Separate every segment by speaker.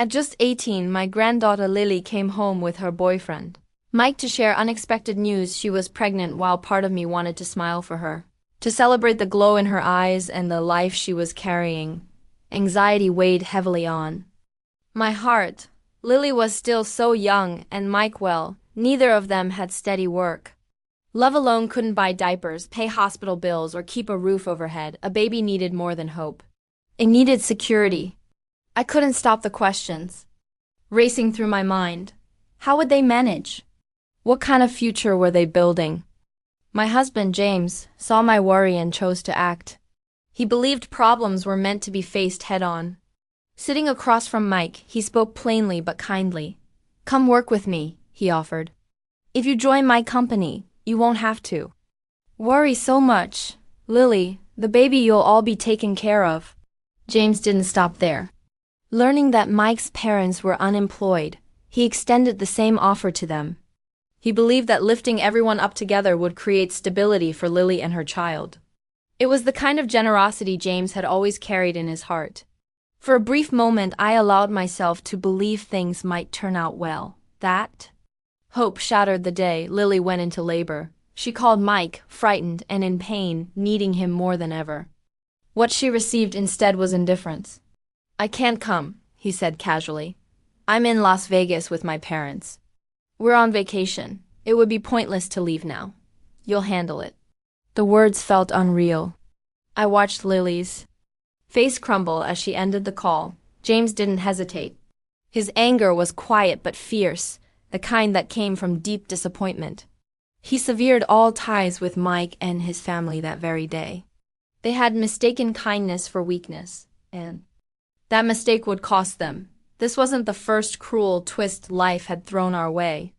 Speaker 1: At just 18, my granddaughter Lily came home with her boyfriend, Mike, to share unexpected news she was pregnant, while part of me wanted to smile for her, to celebrate the glow in her eyes and the life she was carrying. Anxiety weighed heavily on my heart. Lily was still so young, and Mike, well, neither of them had steady work. Love alone couldn't buy diapers, pay hospital bills, or keep a roof overhead. A baby needed more than hope. It needed security. I couldn't stop the questions racing through my mind. How would they manage? What kind of future were they building? My husband, James, saw my worry and chose to act. He believed problems were meant to be faced head-on. Sitting across from Mike, he spoke plainly but kindly. "Come work with me," he offered. "If you join my company, you won't have to worry so much. Lily, the baby, you'll all be taken care of." James didn't stop there. Learning that Mike's parents were unemployed, he extended the same offer to them. He believed that lifting everyone up together would create stability for Lily and her child. It was the kind of generosity James had always carried in his heart. For a brief moment, I allowed myself to believe things might turn out well. That hope shattered the day Lily went into labor. She called Mike, frightened and in pain, needing him more than ever. What she received instead was indifference. "I can't come," he said casually. "I'm in Las Vegas with my parents. We're on vacation. It would be pointless to leave now. You'll handle it." The words felt unreal. I watched Lily's face crumble as she ended the call. James didn't hesitate. His anger was quiet but fierce, the kind that came from deep disappointment. He severed all ties with Mike and his family that very day. They had mistaken kindness for weakness, and that mistake would cost them. This wasn't the first cruel twist life had thrown our way.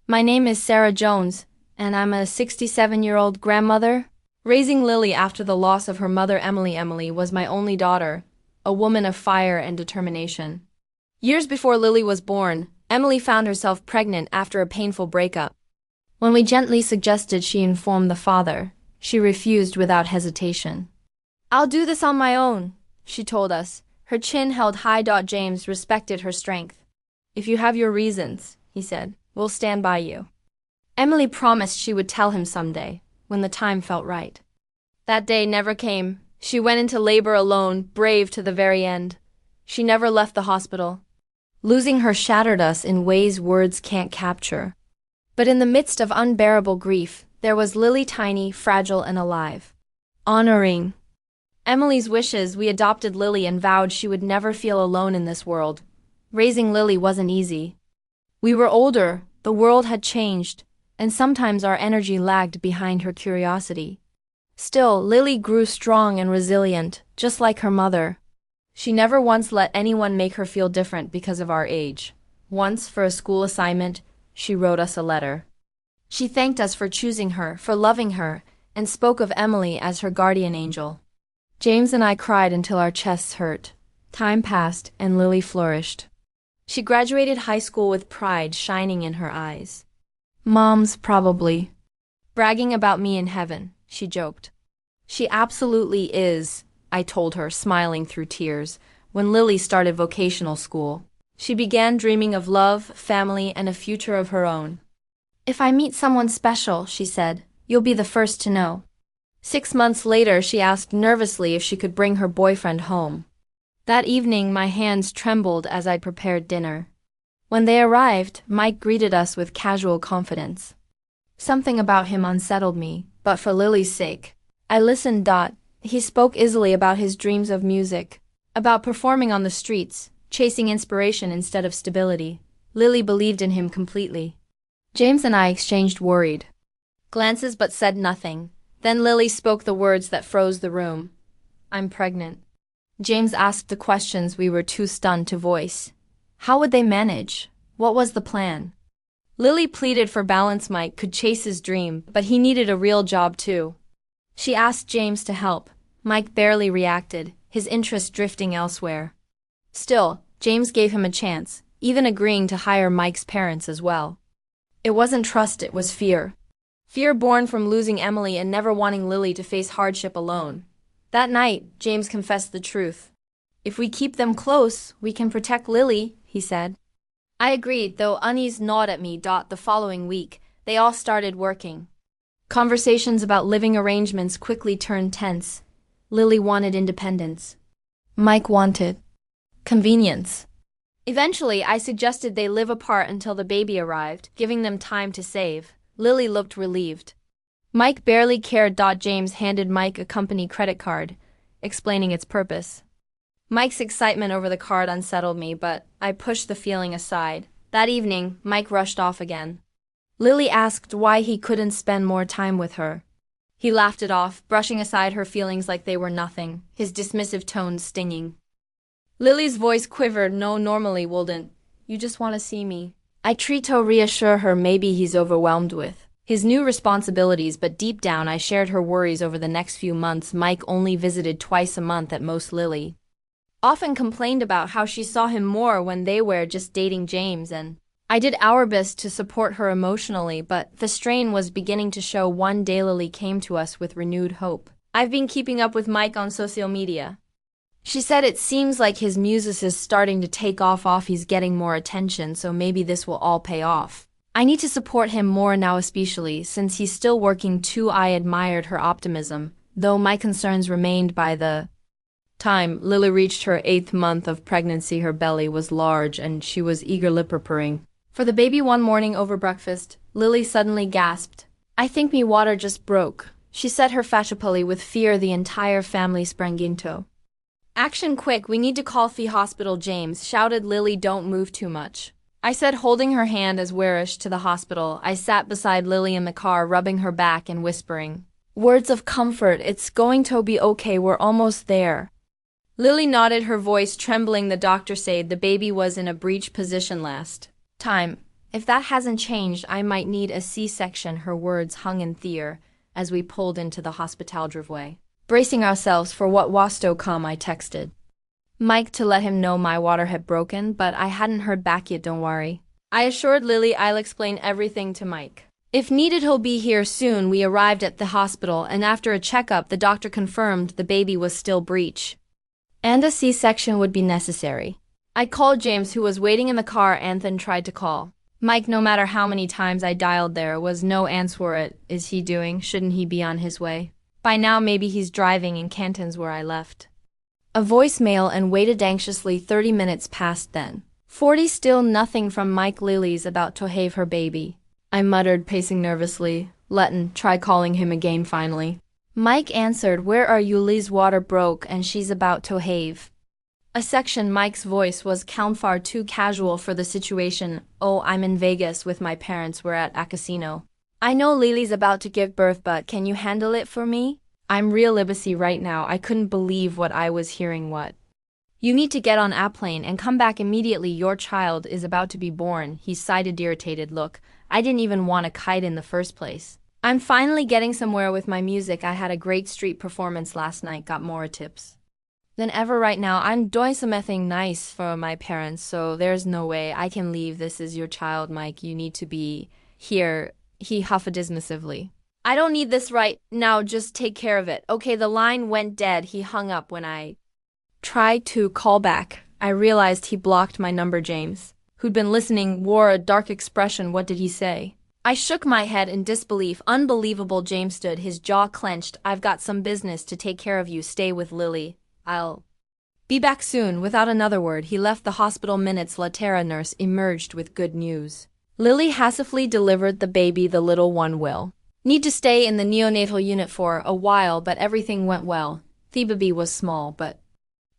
Speaker 1: "My name is Sarah Jones, and I'm a 67-year-old grandmother. Raising Lily after the loss of her mother Emily. Emily was my only daughter, a woman of fire and determination. Years before Lily was born, Emily found herself pregnant after a painful breakup. When we gently suggested she inform the father, she refused without hesitation. "I'll do this on my own," she told us, her chin held high. James respected her strength. "If you have your reasons," he said, "we'll stand by you." Emily promised she would tell him someday, when the time felt right. That day never came. She went into labor alone, brave to the very end. She never left the hospital. Losing her shattered us in ways words can't capture. But in the midst of unbearable grief, there was Lily, tiny, fragile, and alive. Honoring Emily's wishes, we adopted Lily and vowed she would never feel alone in this world. Raising Lily wasn't easy. We were older, the world had changed, and sometimes our energy lagged behind her curiosity. Still, Lily grew strong and resilient, just like her mother. She never once let anyone make her feel different because of our age. Once, for a school assignment, she wrote us a letter. She thanked us for choosing her, for loving her, and spoke of Emily as her guardian angel. James and I cried until our chests hurt. Time passed, and Lily flourished. She graduated high school with pride shining in her eyes. "Mom's probably bragging about me in heaven," she joked. "She absolutely is," I told her, smiling through tears. When Lily started vocational school, she began dreaming of love, family, and a future of her own. "If I meet someone special," she said, "you'll be the first to know." 6 months later, she asked nervously if she could bring her boyfriend home. That evening, my hands trembled as I prepared dinner. When they arrived, Mike greeted us with casual confidence. Something about him unsettled me, but for Lily's sake, I listened. He spoke easily about his dreams of music, about performing on the streets, chasing inspiration instead of stability. Lily believed in him completely. James and I exchanged worried glances but said nothing. Then Lily spoke the words that froze the room. "I'm pregnant." James asked the questions we were too stunned to voice. How would they manage? What was the plan? Lily pleaded for balance. Mike could chase his dream, but he needed a real job too. She asked James to help. Mike barely reacted, his interest drifting elsewhere. Still, James gave him a chance, even agreeing to hire Mike's parents as well. It wasn't trust, it was fear. Fear born from losing Emily and never wanting Lily to face hardship alone. That night, James confessed the truth. "If we keep them close, we can protect Lily," he said. I agreed, though unease gnawed at me. The following week, they all started working. Conversations about living arrangements quickly turned tense. Lily wanted independence. Mike wanted convenience. Eventually, I suggested they live apart until the baby arrived, giving them time to save. Lily looked relieved. Mike barely cared. James handed Mike a company credit card, explaining its purpose. Mike's excitement over the card unsettled me, but I pushed the feeling aside. That evening, Mike rushed off again. Lily asked why he couldn't spend more time with her. He laughed it off, brushing aside her feelings like they were nothing, his dismissive tone stinging. Lily's voice quivered. No, normally wouldn't. You just want to see me. I tried to reassure her maybe he's overwhelmed with his new responsibilities, but deep down I shared her worries over the next few months. Mike only visited twice a month at most. Lily often complained about how she saw him more when they were just dating James, and I did our best to support her emotionally, but the strain was beginning to show. One day Lily came to us with renewed hope. I've been keeping up with Mike on social media. She said it seems like his music is starting to take off. He's getting more attention, so maybe this will all pay off. I need to support him more now, especially since he's still working too. I admired her optimism, though my concerns remained. By the time Lily reached her 8th month of pregnancy, her belly was large and she was eagerly preparing for the baby. One morning over breakfast, Lily suddenly gasped. I think me water just broke, she said her facially. With fear, the entire family sprang into action. Quick, we need to call the hospital, James shouted. Lily, don't move too much, I said, holding her hand as we rushed to the hospital. I sat beside Lily in the car, rubbing her back and whispering words of comfort. It's going to be okay, we're almost there. Lily nodded, her voice trembling. The doctor said the baby was in a breech position last time. If that hasn't changed, I might need a C-section. Her words hung in the air as we pulled into the hospital driveway. Bracing ourselves for what was to come, I texted Mike to let him know my water had broken, but I hadn't heard back yet. Don't worry, I assured Lily, I'll explain everything to Mike. If needed, he'll be here soon. We arrived at the hospital, and after a checkup, the doctor confirmed the baby was still breech and a C-section would be necessary. I called James, who was waiting in the car, and then tried to call Mike. No matter how many times I dialed, there was no answer. What is he doing? Shouldn't he be on his way by now? Maybe he's driving in Canton's where I left a voicemail and waited anxiously. 30 minutes passed, then 40, still nothing from Mike. Lily's about to have her baby, I muttered, pacing nervously. Let'n try calling him again. Finally, Mike answered. Where are you? Lily's water broke and she's about to have a section. Mike's voice was far too casual for the situation. Oh, I'm in Vegas with my parents. We're at a casino. I know Lily's about to give birth, but can you handle it for me? I'm real busy right now. I couldn't believe what I was hearing. What? You need to get on a plane and come back immediately. Your child is about to be born. He sighed, irritated. Look, I didn't even want to kite in the first place. I'm finally getting somewhere with my music. I had a great street performance last night. Got more tips than ever right now. I'm doing something nice for my parents, so there's no way I can leave. This is your child, Mike. You need to be here. He huffed dismissively. I don't need this right now. Just take care of it. Okay, the line went dead. He hung up. When I tried to call back, I realized he blocked my number. James, who'd been listening, wore a dark expression. What did he say? I shook my head in disbelief. Unbelievable. James stood, his jaw clenched. I've got some business to take care of. You stay with Lily. I'll be back soon. Without another word, he left the hospital. Minutes later, a nurse emerged with good news. Lily hastily delivered the baby. The little one will need to stay in the neonatal unit for a while, but everything went well. The baby was small, but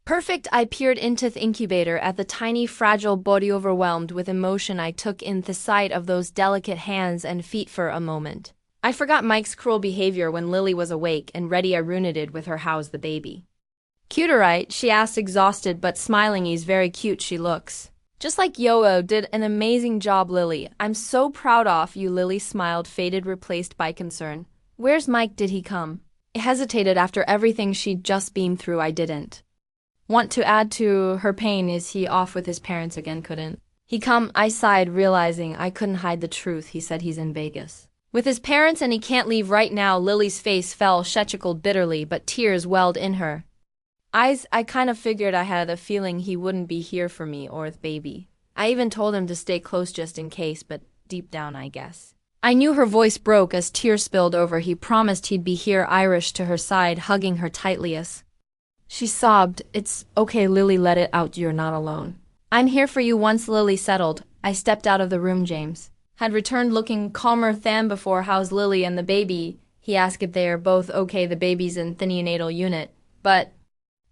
Speaker 1: perfect. I peered into the incubator at the tiny, fragile body. Overwhelmed with emotion, I took in the sight of those delicate hands and feet. For a moment, I forgot Mike's cruel behavior. When Lily was awake and ready, I ruminated with her. How's the baby? Cute, right? She asked, exhausted but smiling. He's very cute. She looks just like Yo-Yo. Did an amazing job, Lily. I'm so proud of you. Lily smiled, faded, replaced by concern. Where's Mike? Did he come? I hesitated. After everything she'd just been through, I didn't want to add to her pain. Is he off with his parents again? Couldn't he come? I sighed, realizing I couldn't hide the truth. He said he's in Vegas with his parents and he can't leave right now. Lily's face fell. She chuckled bitterly, but tears welled in her eyes. I kind of figured. I had a feeling he wouldn't be here for me or the baby. I even told him to stay close just in case, but deep down, I guess. I knew her voice broke as tears spilled over. He promised he'd be here, Irish to her side, hugging her tightly as she sobbed. It's okay, Lily, let it out, you're not alone. I'm here for you. Once Lily settled, I stepped out of the room. James had returned looking calmer than before. How's Lily and the baby? He asked if they are both okay. The baby's in the neonatal unit, but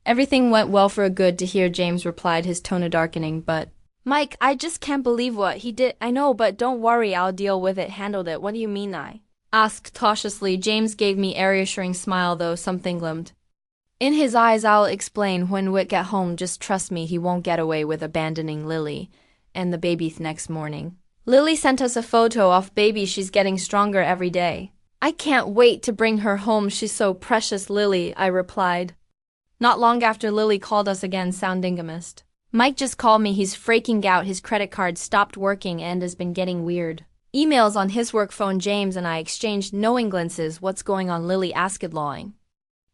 Speaker 1: everything went well for a good to hear, James replied, his tone darkening. But Mike, I just can't believe what he did. I know, but don't worry, I'll deal with it. Handled it. What do you mean? I asked cautiously. James gave me a reassuring smile, though something glimmed in his eyes. I'll explain when we get home. Just trust me, he won't get away with abandoning Lily and the baby. Next morning, Lily sent us a photo of baby. She's getting stronger every day. I can't wait to bring her home. She's so precious, Lily, I replied. Not long after, Lily called us again, sounding amazed. Mike just called me. He's freaking out. His credit card stopped working and has been getting weird emails on his work phone. James and I exchanged knowing glances. What's going on? Lily asked, lawing.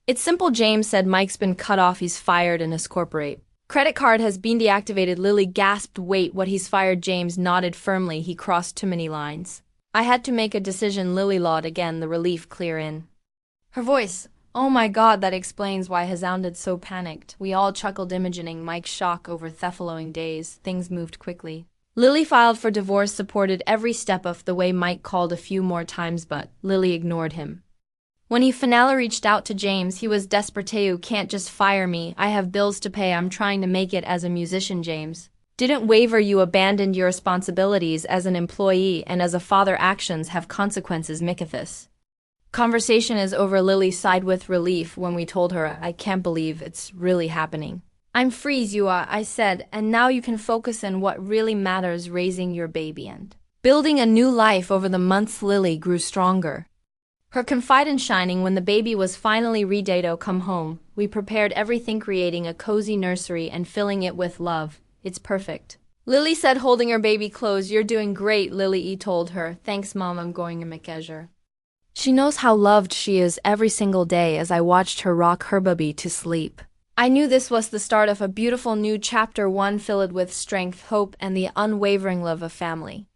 Speaker 1: It's simple, James said. Mike's been cut off. He's fired and his corporate credit card has been deactivated. Lily gasped. Wait, what? He's fired? James nodded firmly. He crossed too many lines. I had to make a decision, Lily lied again, the relief clear in her voice. Oh my God, that explains why he sounded so panicked. We all chuckled, imagining Mike's shock over the following days. Things moved quickly. Lily filed for divorce, supported every step of the way. Mike called a few more times, but Lily ignored him. When he finally reached out to James, he was desperate. You can't just fire me. I have bills to pay. I'm trying to make it as a musician. James didn't waver. You abandoned your responsibilities as an employee, and as a father, actions have consequences. Mikithis. Conversation is over. Lily sighed with relief when we told her. I can't believe it's really happening. I'm free, Zua, I said, and now you can focus on what really matters, raising your baby and building a new life. Over the months, Lily grew stronger, her confidence shining. When the baby was finally ready to come home, we prepared everything, creating a cozy nursery and filling it with love. It's perfect, Lily said, holding her baby close. You're doing great, Lily told her. Thanks, Mom. I'm going to make measure. She knows how loved she is every single day. As I watched her rock her baby to sleep, I knew this was the start of a beautiful new chapter, one filled with strength, hope, and the unwavering love of family.